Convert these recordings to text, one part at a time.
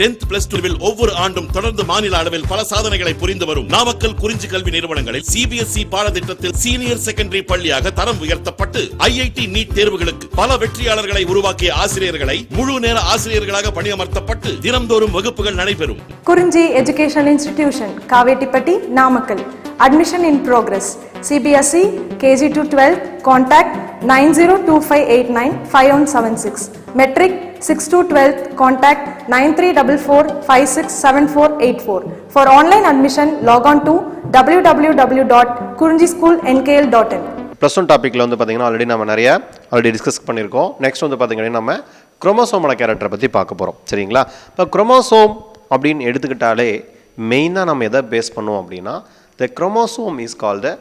10th plus 2 ஒவ்வொரு ஆண்டும் தொடர்ந்து மாநில அளவில் பல சாதனைகளை புரிந்து வரும் நாமக்கல் குறிஞ்சி கல்வி நிறுவனங்களில் CBSE பாடத்திட்டத்தில் சீனியர் செகண்டரி பள்ளியாக தரம் உயர்த்தப்பட்டு IIT நீட் தேர்வுகளுக்கு பல வெற்றியாளர்களை உருவாக்கிய ஆசிரியர்களை முழு நேர ஆசிரியர்களாக பணியமர்த்தப்பட்டு தினம்தோறும் வகுப்புகள் நடைபெறும். குறிஞ்சி educational institution Kavettipatti Namakkal. Admission in progress. CBSE KG to 12 contact 9025895176. Metric 6 to 12 contact 9344567484. For online admission log on to www.kurinjischoolnkl.in. +1 டாபிக்ல வந்து பாத்தீங்கன்னா ஆல்ரெடி டிஸ்கஸ் பண்ணியிருக்கோம். நெக்ஸ்ட் வந்து பாத்தீங்கன்னா நம்ம குரோமோசோமோட கேரக்டரை பத்தி பார்க்க போறோம். சரிங்களா? இப்போ குரோமோசோம் அப்படின்னு எடுத்துக்கிட்டாலே மெயினா நம்ம எதை பேஸ் பண்ணுவோம் அப்படின்னா the chromosome is called the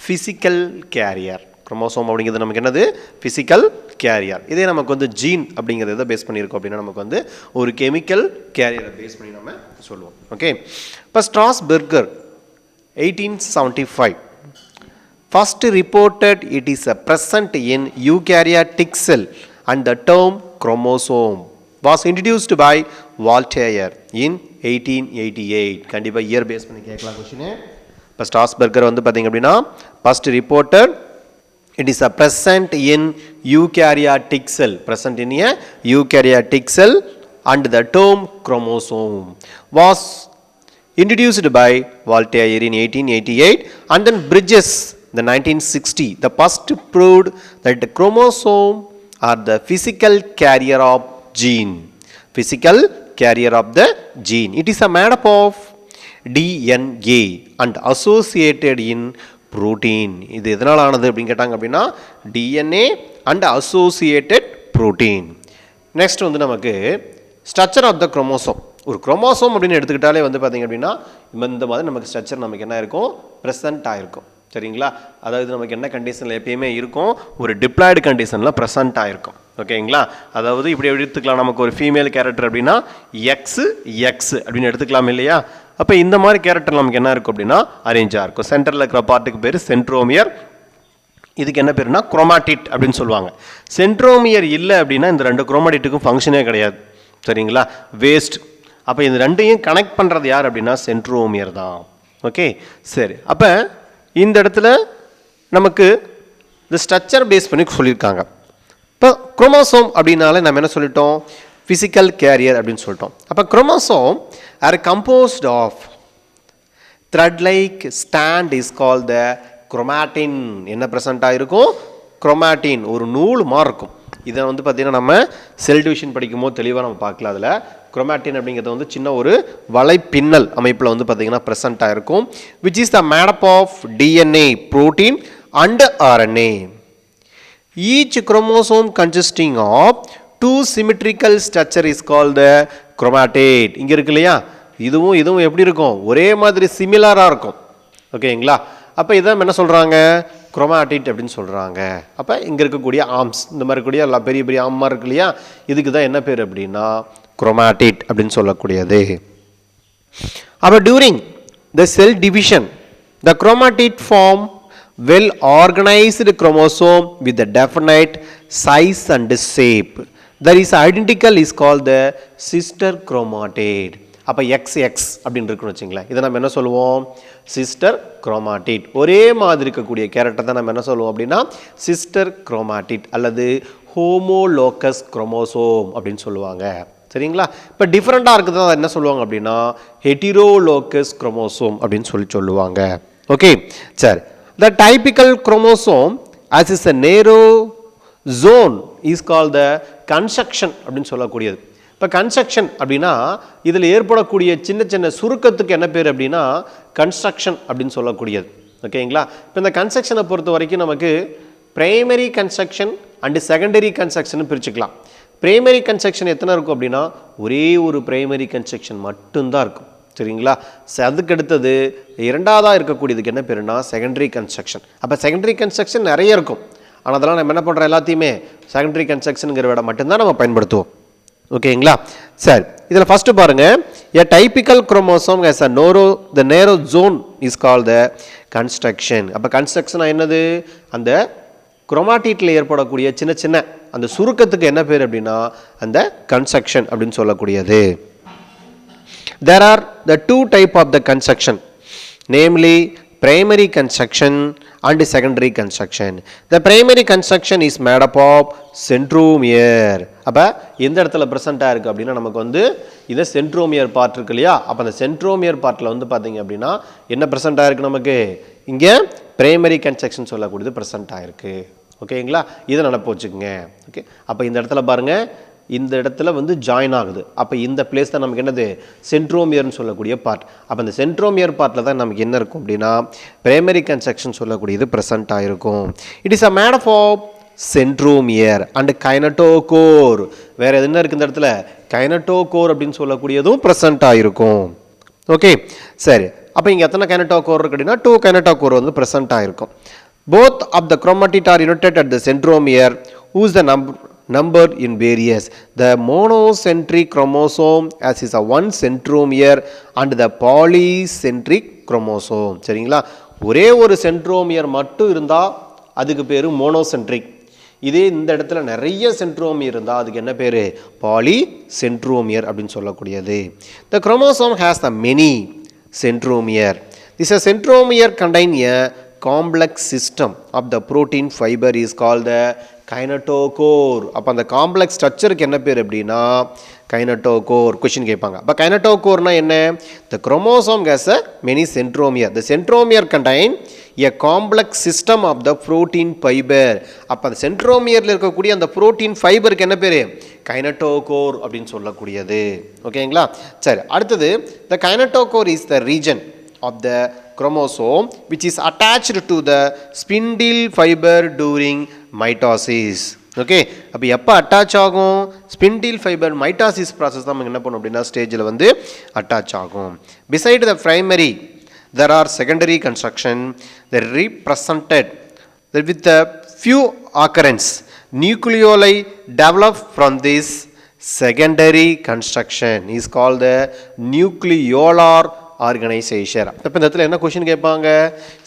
physical carrier. Chromosome அப்படிங்கிறது நமக்கு என்னது? Physical carrier. இதே நமக்கு வந்து ஜீன் அப்படிங்கிறது எதை பேஸ் பண்ணியிருக்கோம் அப்படின்னா நமக்கு வந்து ஒரு கெமிக்கல் கேரியரை பேஸ் பண்ணி நம்ம சொல்லுவோம். ஓகே, இப்போ ஸ்ட்ராஸ்பெர்கர் 1875 first reported it is a present in eukaryotic cell and the term chromosome was introduced by Voltaire in 1888. கண்டிப்பா இயர் பேஸ் பண்ணி கேட்கலாம் क्वेश्चन. இப்போ ஸ்ட்ராஸ்பெர்கர் வந்து பாத்தீங்க அப்படின்னா first reported it is a present in eukaryotic cell, present in a eukaryotic cell and the term chromosome was introduced by Voltaire in 1888 and then Bridges the 1960 the first proved that the chromosome are the physical carrier of gene, physical carrier of the gene. It is a made up of DNA and associated in protein. இது எதனால் ஆனது அப்படின்னு கேட்டாங்க அப்படின்னா DNA and associated protein. Next வந்து நமக்கு structure of the chromosome. ஒரு chromosome அப்படின்னு எடுத்துக்கிட்டாலே வந்து பார்த்தீங்க அப்படின்னா இந்த மாதிரி நமக்கு ஸ்ட்ரக்சர் நமக்கு என்ன இருக்கும்? ப்ரெசென்ட் ஆகிருக்கும். சரிங்களா? அதாவது நமக்கு என்ன கண்டிஷனில் எப்பயுமே இருக்கும்? ஒரு டிப்ளாய்டு கண்டிஷனில் ப்ரெசென்ட் ஆகிருக்கும். ஓகேங்களா? அதாவது இப்படி எடுத்துக்கலாம். நமக்கு ஒரு ஃபீமேல் கேரக்டர் அப்படின்னா எக்ஸ் அப்படின்னு எடுத்துக்கலாம் இல்லையா? அப்போ இந்த மாதிரி கேரக்டர் நமக்கு என்ன இருக்கும் அப்படின்னா அரேஞ்சாக இருக்கும். சென்டரில் இருக்கிற பார்ட்டுக்கு பேர் சென்ட்ரோமியர். இதுக்கு என்ன பேருனா குரோமாட்டிட் அப்படின்னு சொல்லுவாங்க. சென்ட்ரோமியர் இல்லை அப்படின்னா இந்த ரெண்டு குரோமாட்டிட்டுக்கும் ஃபங்க்ஷனே கிடையாது. சரிங்களா? வேஸ்ட். அப்போ இந்த ரெண்டையும் கனெக்ட் பண்ணுறது யார் அப்படின்னா சென்ட்ரோமியர் தான். ஓகே, சரி. அப்போ இந்த இடத்துல நமக்கு இந்த ஸ்ட்ரக்சர் பேஸ் பண்ணி சொல்லியிருக்காங்க. இப்போ குரோமோசோம் அப்படின்னாலே நம்ம என்ன சொல்லிட்டோம்? ஃபிசிக்கல் கேரியர் அப்படின்னு சொல்லிட்டோம். அப்போ chromosome are composed of thread like stand is call the chromatin. என்ன ப்ரெசென்ட் ஆகிருக்கும்? குரோமாட்டின் ஒரு நூல் மாதிரி இருக்கும். இதை வந்து பார்த்திங்கன்னா நம்ம செல் டிவிஷன் படிக்கும்போது தெளிவாக நம்ம பார்க்கலாம். அதில் குரோமாட்டின் அப்படிங்கிறது வந்து சின்ன ஒரு வலைப்பின்னல் அமைப்பில் வந்து பார்த்திங்கன்னா ப்ரெசென்ட் ஆகிருக்கும். Which is the made up of DNA, protein and RNA. Each chromosome consisting of two symmetrical structure is called the chromatid. இங்கே இருக்கு இல்லையா? இதுவும் எப்படி இருக்கும்? ஒரே மாதிரி சிமிலராக இருக்கும். ஓகேங்களா? அப்போ இதை என்ன சொல்கிறாங்க? குரோமாட்டிட் அப்படின்னு சொல்கிறாங்க. அப்போ இங்கே இருக்கக்கூடிய ஆர்ம்ஸ், இந்த மாதிரி கூடிய எல்லாம் பெரிய பெரிய ஆர்மாக இருக்கு இல்லையா? இதுக்கு தான் என்ன பேர் அப்படின்னா குரோமாட்டிட் அப்படின்னு சொல்லக்கூடியது. அப்போ during the cell division the chromatid form well organized chromosome with a definite size and shape that is identical is called the sister chromatid. அப்போ XX அப்படின்னு இருக்குன்னு வச்சுங்களேன். இதை நம்ம என்ன சொல்லுவோம்? Sister chromatid. ஒரே மாதிரி இருக்கக்கூடிய கேரக்டர் தான் நம்ம என்ன சொல்லுவோம் அப்படின்னா சிஸ்டர் குரோமாட்டிட் அல்லது ஹோமோலோகஸ் குரோமோசோம் அப்படின்னு சொல்லுவாங்க. சரிங்களா? இப்போ டிஃப்ரெண்ட்டாக இருக்குது தான் என்ன சொல்லுவாங்க அப்படின்னா ஹெட்டிரோலோகஸ் குரோமோசோம் அப்படின்னு சொல்லுவாங்க. ஓகே, சரி. The typical chromosome as is a narrow zone is called the constriction அப்படின்னு சொல்லக்கூடியது. இப்போ கன்ஸ்ட்ரக்ஷன் அப்படின்னா இதில் ஏற்படக்கூடிய சின்ன சின்ன சுருக்கத்துக்கு என்ன பேர் அப்படின்னா கன்ஸ்ட்ரக்ஷன் அப்படின்னு சொல்லக்கூடியது. ஓகேங்களா? இப்போ இந்த கன்ஸ்ட்ரக்ஷனை பொறுத்த வரைக்கும் நமக்கு primary construction and secondary construction பிரிச்சுக்கலாம். பிரைமரி கன்ஸ்ட்ரக்ஷன் எத்தனை இருக்கும் அப்படின்னா ஒரே ஒரு பிரைமரி கன்ஸ்ட்ரக்ஷன் மட்டும்தான் இருக்கும். சரிங்களா? அதுக்கு அடுத்தது இரண்டாவதாக இருக்கக்கூடியதுக்கு என்ன பேருனா செகண்டரி கன்ஸ்ட்ரக்ஷன். அப்போ செகண்டரி கன்ஸ்ட்ரக்ஷன் நிறைய இருக்கும். ஆனால் அதெல்லாம் நம்ம என்ன பண்ணுறோம்? எல்லாத்தையுமே செகண்டரி கன்ஸ்ட்ரக்ஷனுங்கிற விட மட்டும்தான் நம்ம பயன்படுத்துவோம். ஓகேங்களா? சரி, இதில் ஃபஸ்ட்டு பாருங்கள். A typical chromosome has a the narrow zone is called the construction. அப்போ கன்ஸ்ட்ரக்ஷன் என்னது? அந்த குரோமாட்டிட்டில் ஏற்படக்கூடிய சின்ன சின்ன அந்த சுருக்கத்துக்கு என்ன பேர் அப்படின்னா அந்த கன்ஸ்ட்ரக்ஷன் அப்படின்னு சொல்லக்கூடியது. There are the two type of the construction, namely primary construction and secondary construction. The primary construction is made up of centromere. அப்ப எந்த இடத்துல பிரசன்ட் ஆயிருக்கு அப்படின்னா நமக்கு வந்து இது சென்ட்ரோமியர் பார்ட் இருக்கு இல்லையா, அப்ப அந்த சென்ட்ரோமியர் பார்ட்ல வந்து பாத்தீங்க அப்படின்னா என்ன பிரசன்ட் ஆயிருக்கு நமக்கு இங்க பிரைமரி கன்ஸ்ட்ரக்ஷன் சொல்லக்கூடியது பிரசன்ட் ஆயிருக்கு. ஓகேங்களா, இதை நினைப்பு வச்சுக்கோங்க. ஓகே, அப்ப இந்த இடத்துல பாருங்க, இந்த இடத்துல வந்து ஜாயின் ஆகுது. அப்போ இந்த பிளேஸ் தான் நமக்கு என்னது சென்ட்ரோமியர்னு சொல்லக்கூடிய பார்ட். அப்போ இந்த சென்ட்ரோமியர் பார்ட்டில் தான் நமக்கு என்ன இருக்கும் அப்படின்னா பிரைமரி கன்ஸ்ட்ரக்ஷன் சொல்லக்கூடியது ப்ரெசென்ட் ஆகிருக்கும். It is a made of centromere and kinetochore. வேறு எது என்ன இருக்குது இந்த இடத்துல கைனட்டோகோர் அப்படின்னு சொல்லக்கூடியதும் ப்ரெசென்ட் ஆகிருக்கும். ஓகே சரி, அப்போ இங்கே எத்தனை கைனட்டோகோர் இருக்கு அப்படின்னா 2 கைனட்டோகோர் வந்து ப்ரெசென்ட் ஆகிருக்கும். Both of the chromatid are united at the centromere, whose the number in various. The monocentric chromosome as is a one centromere and the polycentric chromosome. சரிங்களா, ஒரே ஒரு சென்ட்ரோமியர் மட்டும் இருந்தால் அதுக்கு பேர் மோனோசென்ட்ரிக். இதே இந்த இடத்துல நிறைய சென்ட்ரோமியர் இருந்தால் அதுக்கு என்ன பேர் பாலிசென்ட்ரோமியர் அப்படின்னு சொல்லக்கூடியது. The chromosome has the many centromere. This a centromere contain a complex system of the protein fiber is called the கைனட்டோகோர். அப்போ அந்த காம்ப்ளெக்ஸ் ஸ்ட்ரக்சருக்கு என்ன பேர் அப்படின்னா கைனட்டோகோர். கொஸ்டின் கேட்பாங்க. அப்போ கைனட்டோகோர்னா என்ன? the chromosome has a many centromere. the centromere contain a complex system of the protein fiber. அப்போ அந்த சென்ட்ரோமியரில் இருக்கக்கூடிய அந்த புரோட்டீன் ஃபைபருக்கு என்ன பேர் கைனட்டோகோர் அப்படின்னு சொல்லக்கூடியது. ஓகேங்களா, சரி அடுத்தது the கைனட்டோகோர் is the region of the chromosome which is attached to the spindle fiber during mitosis. Okay, அப்போ எப்போ அட்டாச் ஆகும்? ஸ்பிண்டில் ஃபைபர் மைட்டாசிஸ் ப்ராசஸ் தான் என்ன பண்ணும் அப்படின்னா ஸ்டேஜில் வந்து அட்டாச் ஆகும். Beside the primary there are secondary construction that represented that with a few occurrence nucleoli develop from this secondary construction is called the nucleolar organisation. இப்போ இந்த இடத்துல என்ன கொஸ்டின் கேட்பாங்க?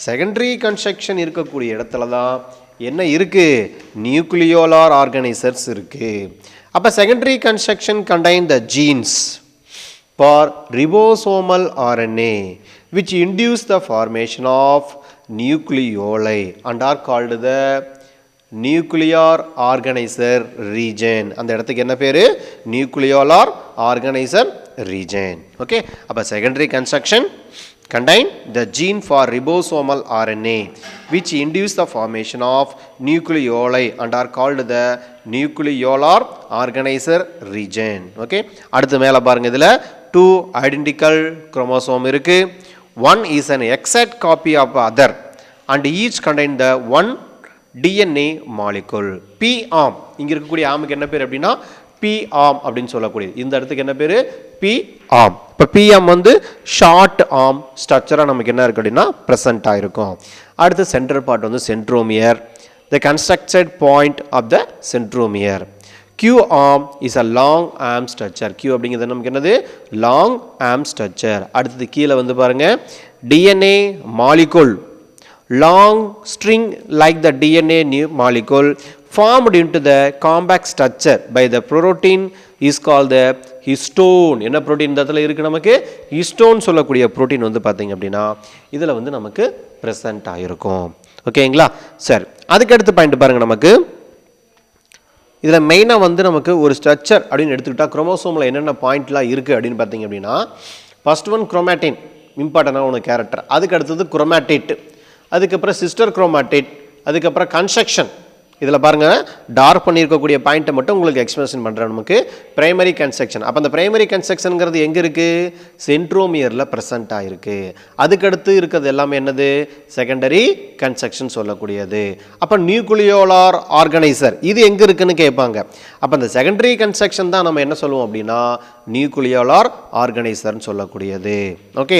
செகண்டரி கன்ஸ்ட்ரக்ஷன் இருக்கக்கூடிய இடத்துல தான் என்ன இருக்கு நியூக்ளியோலார் ஆர்கனைசர்ஸ் இருக்கு. அப்போ secondary construction contain the genes for ribosomal RNA which induce the formation of nucleoli and are called the nuclear organiser region. அந்த இடத்துக்கு என்ன பேர் நியூக்ளியோலார் ஆர்கனைசர் ரீஜன். ஓகே, அப்போ secondary construction contain the gene for ribosomal RNA which induce the formation of nucleoli and are called the nucleolar organizer region. Okay, அடுத்து மேலே பாருங்க, இதில் 2 identical chromosome இருக்கு. One is an exact copy of other and each contain the one DNA molecule. P-arm இங்க இருக்கக்கூடிய ஆமுக்கு என்ன பேர் அப்படின்னா P-arm அப்படின்னு சொல்லக்கூடியது. இந்த இடத்துக்கு என்ன பேர் P-arm. இப்போ P-arm வந்து ஷார்ட் ஆர்ம் ஸ்ட்ரக்சராக நமக்கு என்ன இருக்கு அப்படின்னா ப்ரெசென்ட் ஆகிருக்கும். அடுத்து சென்ட்ரல் பார்ட் வந்து centromere. The constricted point of the centromere. Q-arm is a long arm structure. Q அப்படிங்கிறது நமக்கு என்னது லாங் ஆர்ம் ஸ்ட்ரக்சர். அடுத்தது கீழே வந்து பாருங்க DNA molecule. Long string like the DNA molecule formed into the compact structure by the protein is called the histone. என்ன protein இந்த இடத்துல இருக்கு நமக்கு ஹிஸ்டோன் சொல்லக்கூடிய புரோட்டீன் வந்து பார்த்தீங்க அப்படின்னா இதில் வந்து நமக்கு ப்ரெசென்ட் ஆகிருக்கும். ஓகேங்களா, சரி அதுக்கு அடுத்து பாயிண்ட் பாருங்க, நமக்கு இதில் மெயினாக வந்து நமக்கு ஒரு ஸ்ட்ரக்சர் அப்படின்னு எடுத்துக்கிட்டால் குரோமோசோமில் என்னென்ன பாயிண்ட்லாம் இருக்குது அப்படின்னு பார்த்தீங்க அப்படின்னா ஃபர்ஸ்ட் ஒன் குரோமேட்டின் இம்பார்ட்டண்டான ஒன்று கேரக்டர். அதுக்கு அடுத்தது குரோமேட்டிட், அதுக்கப்புறம் சிஸ்டர் குரோமாட்டிட், அதுக்கப்புறம் கன்ஸ்ட்ரக்ஷன். இதில் பாருங்கள் டார்க் பண்ணியிருக்கக்கூடிய பாயிண்ட்டை மட்டும் உங்களுக்கு எக்ஸ்பிளேஷன் பண்ணுறேன். நமக்கு பிரைமரி கன்ஸ்ட்ரக்ஷன். அப்போ அந்த பிரைமரி கன்ஸ்ட்ரக்ஷனுங்கிறது எங்கே இருக்குது சென்ட்ரோமியரில் ப்ரெசென்ட் ஆகிருக்கு. அதுக்கடுத்து இருக்கிறது எல்லாமே என்னது செகண்டரி கன்ஸ்ட்ரக்ஷன் சொல்லக்கூடியது. அப்போ நியூக்ளியோலார் ஆர்கனைசர் இது எங்கே இருக்குன்னு கேட்பாங்க. அப்போ அந்த செகண்டரி கன்ஸ்ட்ரக்ஷன் தான் நம்ம என்ன சொல்லுவோம் அப்படின்னா நியூக்ளியோலார் ஆர்கனைசர்னு சொல்லக்கூடியது. ஓகே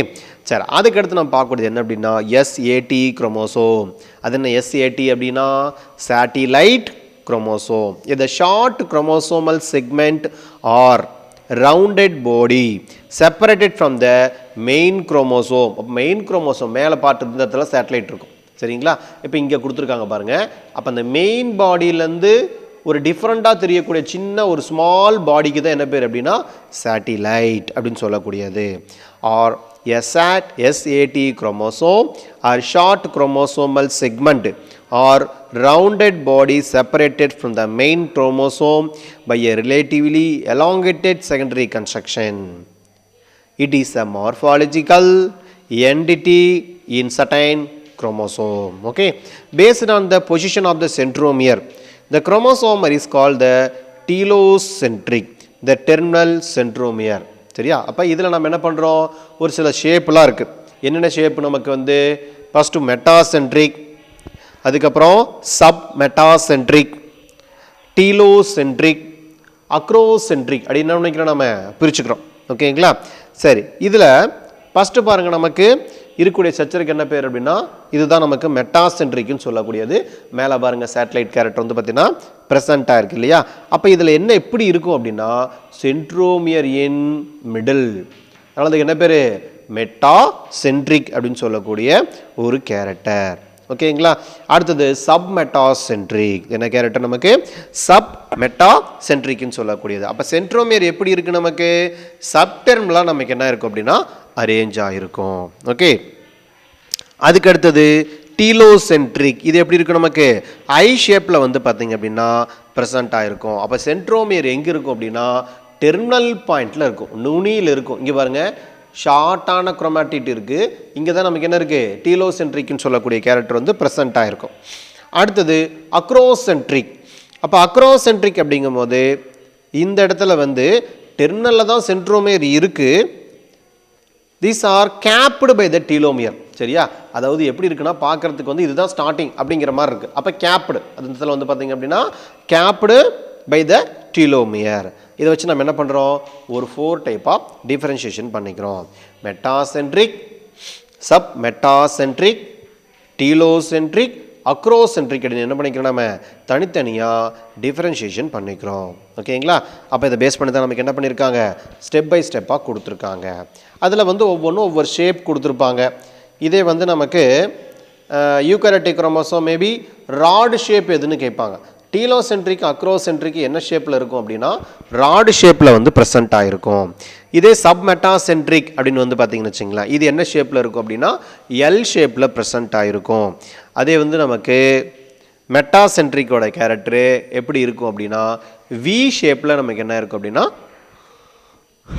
சரி, அதுக்கடுத்து நம்ம பார்க்கக்கூடியது என்ன அப்படின்னா SAT குரோமோசோம். அது என்ன SAT அப்படின்னா சேட்டிலைட் குரோமோசோம். இது short chromosomal segment or rounded body separated from the main chromosome. Main chromosome மேலே பார்த்து இந்த இடத்துல சேட்டலைட் இருக்கும். சரிங்களா, இப்போ இங்கே கொடுத்துருக்காங்க பாருங்கள். அப்போ அந்த மெயின் பாடியிலேருந்து ஒரு டிஃப்ரெண்ட்டாக தெரியக்கூடிய சின்ன ஒரு ஸ்மால் பாடிக்கு தான் என்ன பேர் அப்படின்னா சேட்டிலைட் அப்படின்னு சொல்லக்கூடியது. Or SAT chromosome or short chromosomal segment or rounded body separated from the main chromosome by a relatively elongated secondary construction. It is a morphological entity in certain chromosome. Okay, based on the position of the centromere, the chromosome is called the telocentric, the terminal centromere. சரியா? அப்போ இதில் நம்ம என்ன பண்ணுறோம், ஒரு சில ஷேப்லாம் இருக்குது. என்னென்ன ஷேப் நமக்கு வந்து ஃபஸ்ட்டு மெட்டாசென்ட்ரிக், அதுக்கப்புறம் சப் மெட்டாசென்ட்ரிக், டீலோசென்ட்ரிக், அக்ரோசென்ட்ரிக் அப்படின்னு என்ன நினைக்கிறோம் நம்ம பிரிச்சுக்கிறோம். ஓகேங்களா? சரி, இதில் ஃபஸ்ட்டு பாருங்கள், நமக்கு இருக்கக்கூடிய ஸ்ட்ரக்சருக்கு என்ன பேர் அப்படின்னா இதுதான் நமக்கு மெட்டாசென்ட்ரிக்னு சொல்லக்கூடியது. மேலே பாருங்கள் சேட்டலைட் கேரக்டர் வந்து பார்த்தீங்கன்னா ப்ரெசண்ட்டாக இருக்குது இல்லையா? அப்போ இதில் என்ன எப்படி இருக்கும் அப்படின்னா சென்ட்ரோமியர் இன் மிடில். அதனால் அதுக்கு என்ன பேர் மெட்டாசென்ட்ரிக் அப்படின்னு சொல்லக்கூடிய ஒரு கேரக்டர். ஓகேங்களா? அடுத்தது சப் மெட்டாசென்ட்ரிக். என்ன கேரக்டர் நமக்கு சப் மெட்டாசென்ட்ரிக்னு சொல்லக்கூடியது. அப்போ சென்ட்ரோமியர் எப்படி இருக்குது நமக்கு சப்டெர்ம்லாம் நமக்கு என்ன இருக்கும் அப்படின்னா அரேஞ்ச் ஆகிருக்கும். ஓகே, அதுக்கு அடுத்தது டீலோசென்ட்ரிக். இது எப்படி இருக்கும் நமக்கு ஐ ஷேப்பில் வந்து பார்த்தீங்க அப்படின்னா ப்ரெசண்ட் ஆகிருக்கும். அப்போ சென்ட்ரோமியர் எங்கே இருக்கும் அப்படின்னா டெர்மினல் பாயிண்டில் இருக்கும், நுனியில் இருக்கும். இங்கே பாருங்கள் ஷார்ட்டான குரோமாட்டிட் இருக்குது. இங்கே தான் நமக்கு என்ன இருக்குது டீலோசென்ட்ரிக்னு சொல்லக்கூடிய கேரக்டர் வந்து ப்ரெசண்ட் ஆகிருக்கும். அடுத்தது அக்ரோசென்ட்ரிக். அப்போ அக்ரோசென்ட்ரிக் அப்படிங்கும் போது இந்த இடத்துல வந்து டெர்மினலில் தான் சென்ட்ரோமியர் இருக்குது. These are capped by the telomere. சரியா? அதாவது எப்படி இருக்குன்னா பார்க்கறதுக்கு வந்து இதுதான் ஸ்டார்டிங் அப்படிங்கிற மாதிரி இருக்குது. அப்போ கேப்டு அது இடத்துல வந்து பார்த்தீங்க அப்படின்னா கேப்டு பை த telomere. இதை வச்சு நம்ம என்ன பண்ணுறோம், ஒரு 4 டைப் ஆஃப் டிஃபரன்ஷியேஷன் பண்ணிக்கிறோம். Metacentric, sub metacentric, telocentric, acrocentric அப்படின்னு என்ன பண்ணிக்கிறோம், நம்ம தனித்தனியாக டிஃபரன்ஷியேஷன் பண்ணிக்கிறோம். ஓகேங்களா? அப்போ இதை பேஸ் பண்ணி தான் நமக்கு என்ன பண்ணியிருக்காங்க ஸ்டெப் பை ஸ்டெப்பாக கொடுத்துருக்காங்க. அதில் வந்து ஒவ்வொன்றும் ஒவ்வொரு ஷேப் கொடுத்துருப்பாங்க. இதே வந்து நமக்கு eukaryotic chromosome maybe rod shape எதுன்னு கேட்பாங்க. டீலோசென்ட்ரிக் அக்ரோசென்ட்ரிக் என்ன ஷேப்பில் இருக்கும் அப்படின்னா ராடு ஷேப்பில் வந்து ப்ரெசென்ட் ஆகிருக்கும். இதே சப் மெட்டாசென்ட்ரிக் அப்படின்னு வந்து பார்த்தீங்கன்னு வச்சுங்களேன், இது என்ன ஷேப்பில் இருக்கும் அப்படின்னா எல் ஷேப்பில் ப்ரெசென்ட் ஆகிருக்கும். அதே வந்து நமக்கு மெட்டாசென்ட்ரிக்கோட கேரக்டரு எப்படி இருக்கும் அப்படின்னா வி ஷேப்பில் நமக்கு என்ன இருக்கும் அப்படின்னா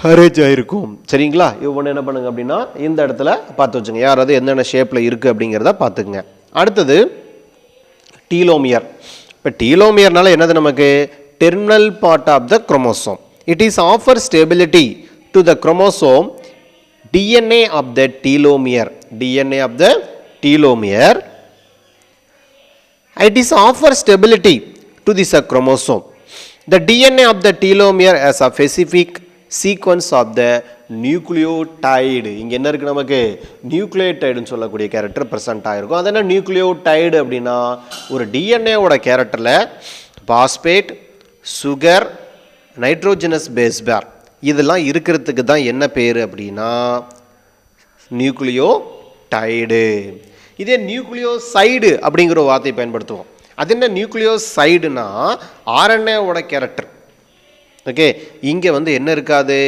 அரேஞ்ச் ஆகிருக்கும். சரிங்களா? இவ்வொன்று என்ன பண்ணுங்க அப்படின்னா இந்த இடத்துல பார்த்து வச்சுங்க, யாராவது என்னென்ன ஷேப்பில் இருக்குது அப்படிங்கிறத பார்த்துக்குங்க. அடுத்தது டீலோமியர். இப்போ டீலோமியர்னால என்னது நமக்கு terminal part of the chromosome. It is offer stability to the chromosome DNA of the telomere. DNA of the telomere. It is offer stability to this chromosome. The DNA of the telomere has a specific sequence of the nucleotide. இங்கே என்ன இருக்குது நமக்கு நியூக்ளியோடைடுன்னு சொல்லக்கூடிய character present ஆகிருக்கும். அது என்ன nucleotide அப்படின்னா ஒரு டிஎன்ஏவோட கேரக்டரில் பாஸ்பேட், சுகர், நைட்ரோஜனஸ் பேஸ் பேர் இதெல்லாம் இருக்கிறதுக்கு தான் என்ன பேர் அப்படின்னா நியூக்ளியோடைடு. இதே நியூக்ளியோசைடு அப்படிங்கிற ஒரு வார்த்தையை பயன்படுத்துவோம். அது என்ன நியூக்ளியோசைடுனா ஆர்என்ஏவோட கேரக்டர். ஓகே, இங்கே வந்து என்ன இருக்காது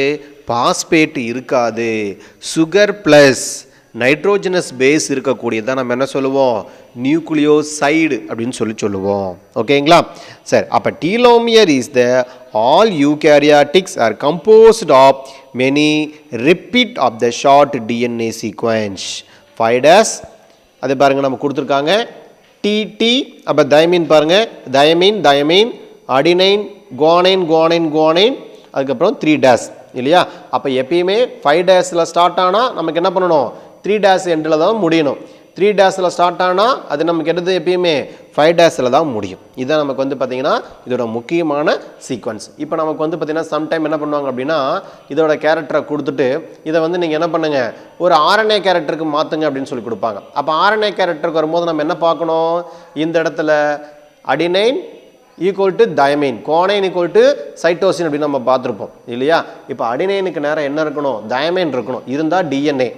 பாஸ்பேட் இருக்காது, சுகர் ப்ளஸ் நைட்ரோஜனஸ் பேஸ் இருக்கக்கூடியதான் நம்ம என்ன சொல்லுவோம் நியூக்ளியோசைடு அப்படின்னு சொல்லுவோம். ஓகேங்களா? சரி, அப்போ telomere is the all eukaryotics are composed of many repeat of the short DNA sequence 5' அது பாருங்கள் நம்ம கொடுத்துருக்காங்க டிடி. அப்போ தயமீன் பாருங்கள் தயமீன் அடினைன் குவானைன் அதுக்கப்புறம் 3' இல்லையா? அப்போ எப்பயுமே 5' ஸ்டார்ட் ஆனால் நமக்கு என்ன பண்ணணும் 3' எண்டில் தான் முடியணும். 3' ஸ்டார்ட் ஆனால் அது நமக்கு எடுத்து எப்பயுமே 5' தான் முடியும். இதுதான் நமக்கு வந்து பார்த்திங்கன்னா இதோட முக்கியமான சீக்வன்ஸ். இப்போ நமக்கு வந்து பார்த்திங்கன்னா சம்டைம் என்ன பண்ணுவாங்க அப்படின்னா இதோட கேரக்டரை கொடுத்துட்டு இதை வந்து நீங்கள் என்ன பண்ணுங்கள் ஒரு ஆர்என்ஏ கேரக்டருக்கு மாற்றுங்க அப்படின்னு சொல்லி கொடுப்பாங்க. அப்போ ஆர்என்ஏ கேரக்டருக்கு வரும்போது நம்ம என்ன பார்க்கணும், இந்த இடத்துல adenine equal to thymine, guanine equal to cytosine அப்படின்னு நம்ம பார்த்துருப்போம் இல்லையா? இப்போ அடினைனுக்கு நேரம் என்ன இருக்கணும் தயமைன் இருக்கணும், இருந்தால் டிஎன்ஏ.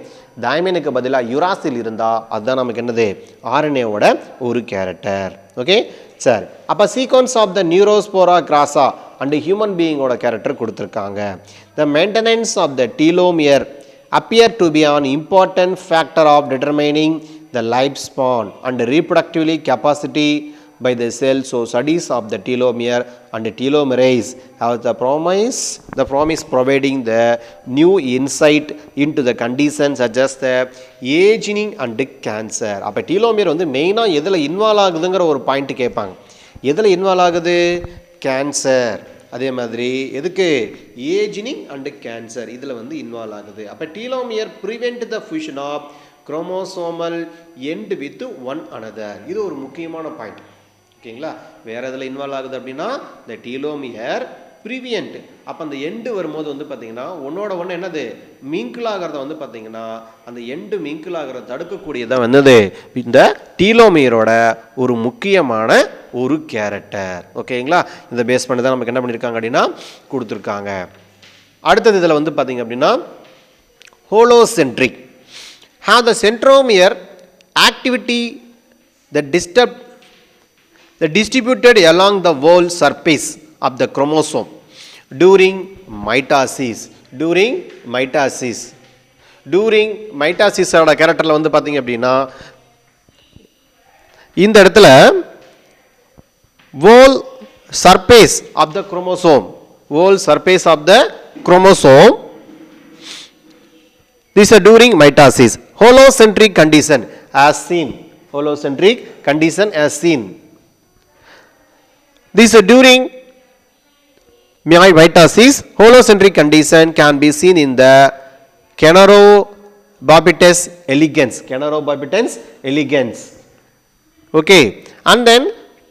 தைமினுக்கு பதிலாக யுராசில் இருந்தால் அதுதான் நமக்கு என்னது ஆர்என்ஏவோட ஒரு கேரக்டர். Okay sir. அப்போ sequence of the Neurospora crassa and human பீயிங்கோட கேரக்டர் கொடுத்துருக்காங்க. The maintenance of the telomere appear to be an important factor of determining the lifespan and reproductively capacity by the cell. So studies of the telomere and telomerase have the promise providing the new insight into the conditions such as the aging and cancer. அப்போ telomere வந்து மெயினாக எதில் involve ஆகுதுங்கிற ஒரு point கேட்பாங்க. எதில் involve ஆகுது? Cancer. அதே மாதிரி எதுக்கு? ஏஜினிங் அண்டு கேன்சர் இதில் வந்து இன்வால்வ் ஆகுது. அப்போ telomere prevent the fusion of chromosomal end with one another. இது ஒரு முக்கியமான பாயிண்ட். ஓகேங்களா? வேறு எதில் இன்வால்வ் ஆகுது அப்படின்னா இந்த டீலோமியர் ப்ரிவியன்ட். அப்போ அந்த எண்டு வரும்போது வந்து பார்த்தீங்கன்னா ஒன்னோட ஒன்று என்னது மிங்கிள் ஆகிறத வந்து பார்த்தீங்கன்னா அந்த எண்டு மிங்கிள் ஆகிறத தடுக்கக்கூடியதான் வந்தது இந்த டீலோமியரோட ஒரு முக்கியமான ஒரு கேரக்டர். ஓகேங்களா? இந்த பேஸ் பண்ணி தான் நமக்கு என்ன பண்ணியிருக்காங்க அப்படின்னா கொடுத்துருக்காங்க. அடுத்தது இதில் வந்து பார்த்தீங்க அப்படின்னா ஹோலோசென்ட்ரிக் have the centromere activity that distributed along the whole surface of the chromosome during mitosis. ஓட கேரக்டரில் வந்து பார்த்தீங்க அப்படின்னா இந்த இடத்துல whole surface of the chromosome this is during mitosis. Holocentric condition as seen. This is during mitosis. Holocentric condition can be seen in the Caenorhabditis elegans. Okay, and then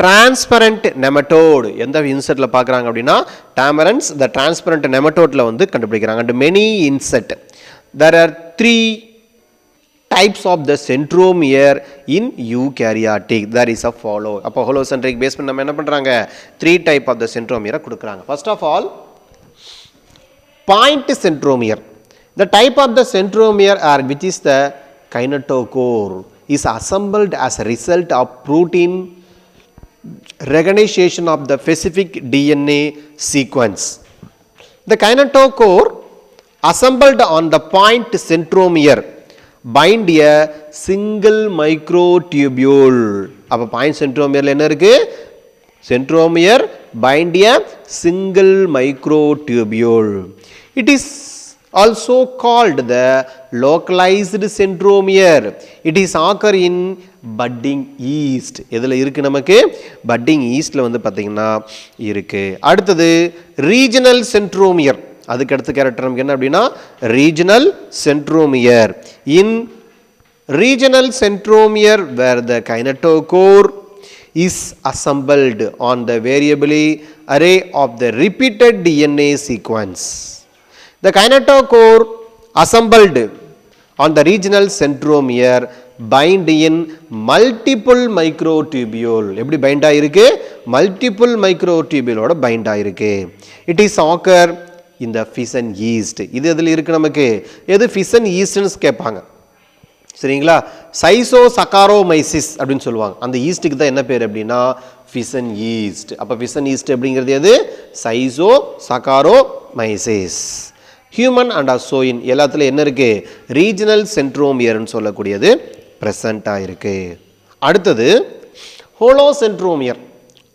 transparent nematode. எந்த இன்செட்ல பார்க்குறாங்க அப்படின்னா tamarins, the transparent nematode வந்து கண்டுபிடிக்கிறாங்க. And many insect. There are 3 types of the centromere in eukaryotic. There is a follow. அப்போ holocentric base பண்ணி நம்ம என்ன பண்ணுறாங்க 3 type of the centromere கொடுக்குறாங்க. First of all, point centromere. The type of the centromere are which is the kinetochore is assembled as a result of protein recognition of the specific DNA sequence. The kinetochore assembled on the point centromere bind a single microtubule. அப்போ point centromere என்ன இருக்கு? Centromere bind a single microtubule. It is also called the localized centromere. It is occur in budding yeast. எதில் இருக்கு நமக்கு? budding yeastல வந்து பார்த்தீங்கன்னா இருக்கு. அடுத்தது regional centromere. அதுக்கு அடுத்த கேரக்டர் நமக்கு என்ன அப்படின்னா regional centromere. In regional centromere where the kinetochore is assembled on the variably array of the repeated DNA sequence. The kinetochore assembled on the regional centromere bind in multiple microtubule. எப்படி find ஆயிருக்கு? multiple microtubule ஓட find ஆயிருக்கு. It is occur in the fission yeast. இது எதில் இருக்கு நமக்கு? எது fission yeastன்னு கேட்பாங்க. சரிங்களா? சைசோசக்காரோமைசிஸ் அப்படின்னு சொல்லுவாங்க. அந்த ஈஸ்ட்டுக்கு தான் என்ன பேர் அப்படின்னா fission yeast. அப்போ fission yeast அப்படிங்கிறது எது? சைசோசக்காரோமைசிஸ். ஹியூமன் அண்ட் அசோயின் எல்லாத்துல என்ன இருக்கு? ரீஜனல் சென்ட்ரோமியர்னு சொல்லக்கூடியது ப்ரெசண்ட் ஆயிருக்கு. அடுத்தது ஹோலோசென்ட்ரோமியர்.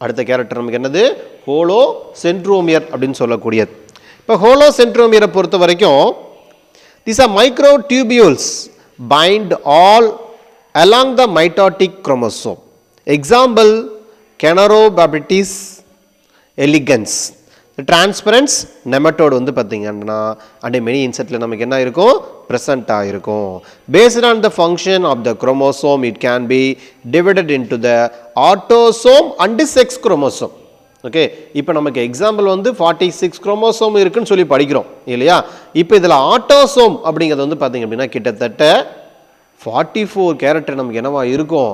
அடுத்த கேரக்டர் நமக்கு என்னது? ஹோலோசென்ட்ரோமியர் அப்படின்னு சொல்லக்கூடியது. இப்போ ஹோலோசென்ட்ரோமியரை பொறுத்த வரைக்கும் these are microtubules bind all along the mitotic chromosome. Example Caenorhabditis elegans. Transparent nematode வந்து பார்த்தீங்கன்னா அண்ட் மெனி இன்செக்டில் நமக்கு என்ன இருக்கும்? ப்ரெசண்ட் ஆகிருக்கும். Based on the function of the chromosome it can be divided into the autosome and sex chromosome. Okay, இப்போ நமக்கு example வந்து 46 chromosome இருக்குன்னு சொல்லி படிக்கிறோம் இல்லையா? இப்போ இதில் ஆட்டோசோம் அப்படிங்கிறது வந்து பார்த்தீங்க அப்படின்னா கிட்டத்தட்ட 44 கேரக்டர் நமக்கு என்னவா இருக்கும்?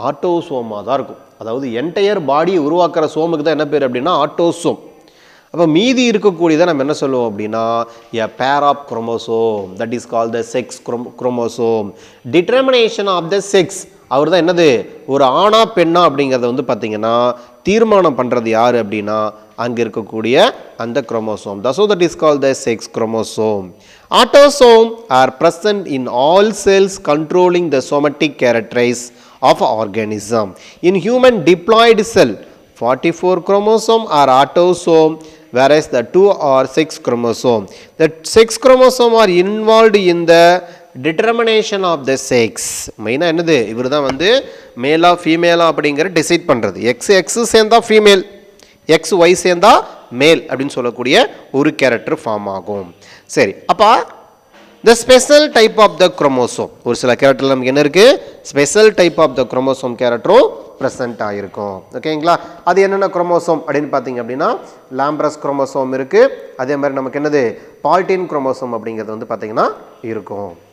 ஆட்டோசோமாக தான் இருக்கும். அதாவது என்டையர் பாடியை உருவாக்குற சோமுக்கு தான் என்ன பேர் அப்படின்னா ஆட்டோசோம். அப்போ மீதி இருக்கக்கூடியதை நம்ம என்ன சொல்லுவோம் அப்படின்னா a pair of chromosome that is called the sex chromosome. Determination of the sex அவர் தான் என்னது ஒரு ஆணா பெண்ணா அப்படிங்கிறத வந்து பார்த்தீங்கன்னா தீர்மானம் பண்ணுறது யார் அப்படின்னா அங்கே இருக்கக்கூடிய அந்த chromosome. So that is called the sex chromosome. Autosome are present in all cells controlling the somatic characteristics of organism. In human diploid cell 44 chromosome are autosome, whereas the 2 are sex chromosome. The sex chromosome are involved in the determination of the sex. மெயினாக என்னது இவர் தான் வந்து மேலா ஃபீமேலா அப்படிங்கிற decide பண்ணுறது. X சேர்ந்தா female, X Y சேர்ந்தா மேல் அப்படின்னு சொல்லக்கூடிய ஒரு கேரக்டர் ஃபார்ம் ஆகும். சரி, அப்போ the special type of the chromosome ஒரு சில கேரக்டர் நமக்கு என்ன இருக்குது special type of the chromosome கேரக்டரும் ப்ரெசென்ட் ஆகிருக்கும். ஓகேங்களா, அது என்னென்ன குரோமோசோம் அப்படின்னு பார்த்தீங்க அப்படின்னா லாம்ப்ரஸ் குரோமோசோம் இருக்குது. அதே மாதிரி நமக்கு என்னது பால்டின் குரோமோசோம் அப்படிங்கிறது வந்து பார்த்தீங்கன்னா இருக்கும்.